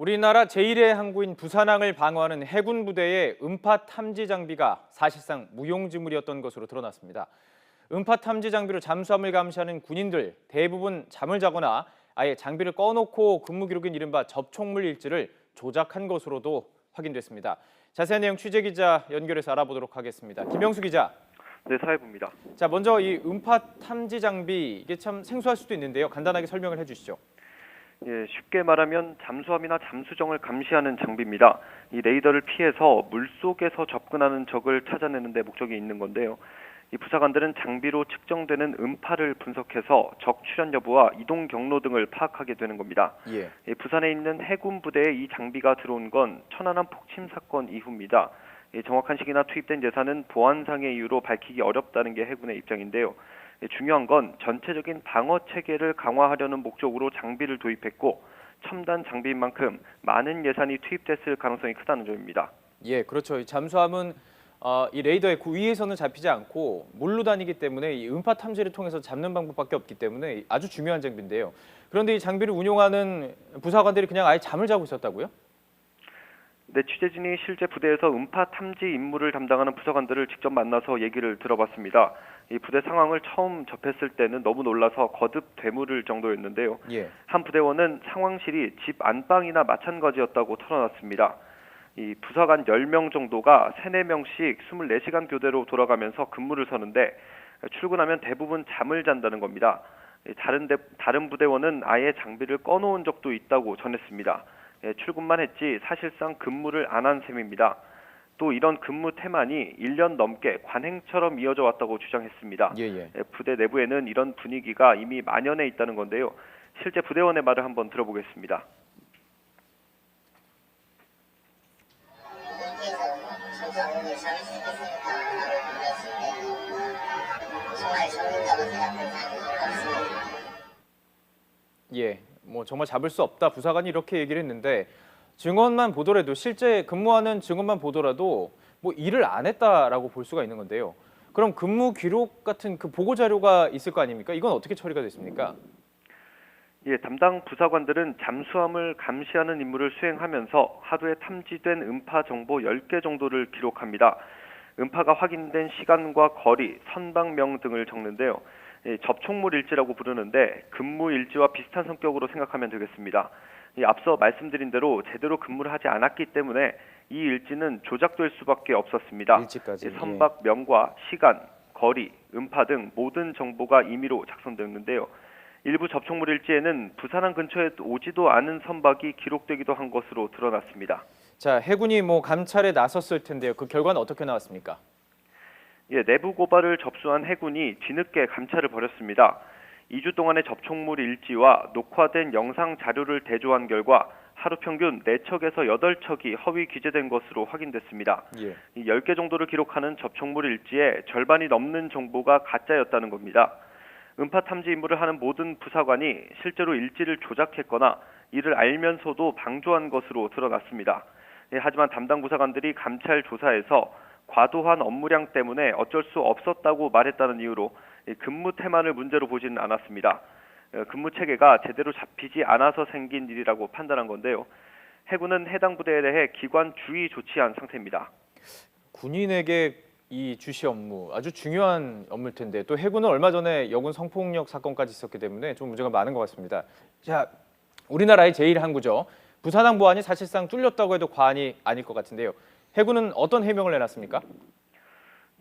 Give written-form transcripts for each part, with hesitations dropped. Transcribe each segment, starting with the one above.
우리나라 제1의 항구인 부산항을 방어하는 해군 부대의 음파 탐지 장비가 사실상 무용지물이었던 것으로 드러났습니다. 음파 탐지 장비로 잠수함을 감시하는 군인들 대부분 잠을 자거나 아예 장비를 꺼놓고 근무 기록인 이른바 접촉물 일지를 조작한 것으로도 확인됐습니다. 자세한 내용 취재 기자 연결해서 알아보도록 하겠습니다. 김영수 기자. 네, 사회부입니다. 자, 먼저 이 음파 탐지 장비 이게 참 생소할 수도 있는데요. 간단하게 설명을 해주시죠. 예, 쉽게 말하면 잠수함이나 잠수정을 감시하는 장비입니다. 이 레이더를 피해서 물속에서 접근하는 적을 찾아내는 데 목적이 있는 건데요. 이 부사관들은 장비로 측정되는 음파를 분석해서 적 출현 여부와 이동 경로 등을 파악하게 되는 겁니다. 예. 부산에 있는 해군 부대에 이 장비가 들어온 건 천안함 폭침 사건 이후입니다. 정확한 시기나 투입된 예산은 보안상의 이유로 밝히기 어렵다는 게 해군의 입장인데요. 중요한 건 전체적인 방어 체계를 강화하려는 목적으로 장비를 도입했고 첨단 장비인 만큼 많은 예산이 투입됐을 가능성이 크다는 점입니다. 예, 그렇죠. 이 잠수함은 이 레이더의 그 위에서는 잡히지 않고 물로 다니기 때문에 이 음파 탐지를 통해서 잡는 방법밖에 없기 때문에 아주 중요한 장비인데요. 그런데 이 장비를 운용하는 부사관들이 그냥 아예 잠을 자고 있었다고요? 네, 취재진이 실제 부대에서 음파 탐지 임무를 담당하는 부사관들을 직접 만나서 얘기를 들어봤습니다. 이 부대 상황을 처음 접했을 때는 너무 놀라서 거듭 되물을 정도였는데요. 예. 한 부대원은 상황실이 집 안방이나 마찬가지였다고 털어놨습니다. 이 부사관 10명 정도가 3, 4명씩 24시간 교대로 돌아가면서 근무를 서는데 출근하면 대부분 잠을 잔다는 겁니다. 다른 부대원은 아예 장비를 꺼놓은 적도 있다고 전했습니다. 출근만 했지 사실상 근무를 안 한 셈입니다. 또 이런 근무 태만이 1년 넘게 관행처럼 이어져 왔다고 주장했습니다. 부대 내부에는 이런 분위기가 이미 만연해 있다는 건데요. 실제 부대원의 말을 한번 들어보겠습니다. 예, 뭐 정말 잡을 수 없다 부사관이 이렇게 얘기를 했는데 증언만 보더라도 실제 근무하는 증언만 보더라도 뭐 일을 안 했다라고 볼 수가 있는 건데요. 그럼 근무 기록 같은 그 보고 자료가 있을 거 아닙니까? 이건 어떻게 처리가 됐습니까? 예, 담당 부사관들은 잠수함을 감시하는 임무를 수행하면서 하루에 탐지된 음파 정보 10개 정도를 기록합니다. 음파가 확인된 시간과 거리, 선박명 등을 적는데요. 접촉물 일지라고 부르는데 근무 일지와 비슷한 성격으로 생각하면 되겠습니다. 앞서 말씀드린 대로 제대로 근무를 하지 않았기 때문에 이 일지는 조작될 수밖에 없었습니다. 일지까지. 선박명과 시간, 거리, 음파 등 모든 정보가 임의로 작성됐는데요. 일부 접촉물 일지에는 부산항 근처에 오지도 않은 선박이 기록되기도 한 것으로 드러났습니다. 자, 해군이 뭐 감찰에 나섰을 텐데요. 그 결과는 어떻게 나왔습니까? 예, 내부 고발을 접수한 해군이 뒤늦게 감찰을 벌였습니다. 2주 동안의 접촉물 일지와 녹화된 영상 자료를 대조한 결과 하루 평균 4척에서 8척이 허위 기재된 것으로 확인됐습니다. 예. 10개 정도를 기록하는 접촉물 일지의 절반이 넘는 정보가 가짜였다는 겁니다. 음파 탐지 임무를 하는 모든 부사관이 실제로 일지를 조작했거나 이를 알면서도 방조한 것으로 드러났습니다. 하지만 담당 부사관들이 감찰 조사에서 과도한 업무량 때문에 어쩔 수 없었다고 말했다는 이유로 근무 태만을 문제로 보지는 않았습니다. 근무 체계가 제대로 잡히지 않아서 생긴 일이라고 판단한 건데요. 해군은 해당 부대에 대해 기관 주의 조치한 상태입니다. 군인에게 이 주시 업무 아주 중요한 업무일 텐데 또 해군은 얼마 전에 여군 성폭력 사건까지 있었기 때문에 좀 문제가 많은 것 같습니다. 자, 우리나라의 제1항구죠. 부산항 보안이 사실상 뚫렸다고 해도 과언이 아닐 것 같은데요. 해군은 어떤 해명을 내놨습니까?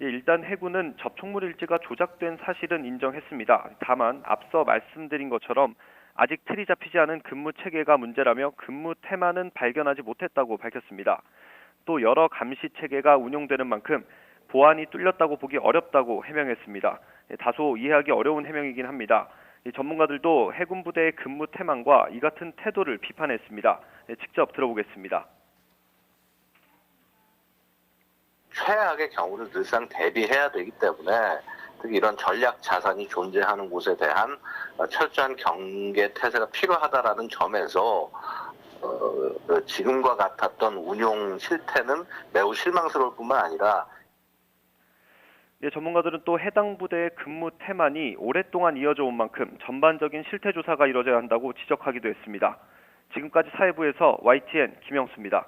예, 일단 해군은 접촉물 일지가 조작된 사실은 인정했습니다. 다만 앞서 말씀드린 것처럼 아직 틀이 잡히지 않은 근무 체계가 문제라며 근무 태만은 발견하지 못했다고 밝혔습니다. 또 여러 감시 체계가 운용되는 만큼 보안이 뚫렸다고 보기 어렵다고 해명했습니다. 다소 이해하기 어려운 해명이긴 합니다. 전문가들도 해군 부대의 근무 태만과 이 같은 태도를 비판했습니다. 직접 들어보겠습니다. 최악의 경우를 늘상 대비해야 되기 때문에 특히 이런 전략 자산이 존재하는 곳에 대한 철저한 경계 태세가 필요하다라는 점에서 지금과 같았던 운용 실태는 매우 실망스러울 뿐만 아니라 전문가들은 또 해당 부대의 근무 태만이 오랫동안 이어져 온 만큼 전반적인 실태 조사가 이뤄져야 한다고 지적하기도 했습니다. 지금까지 사회부에서 YTN 김영수입니다.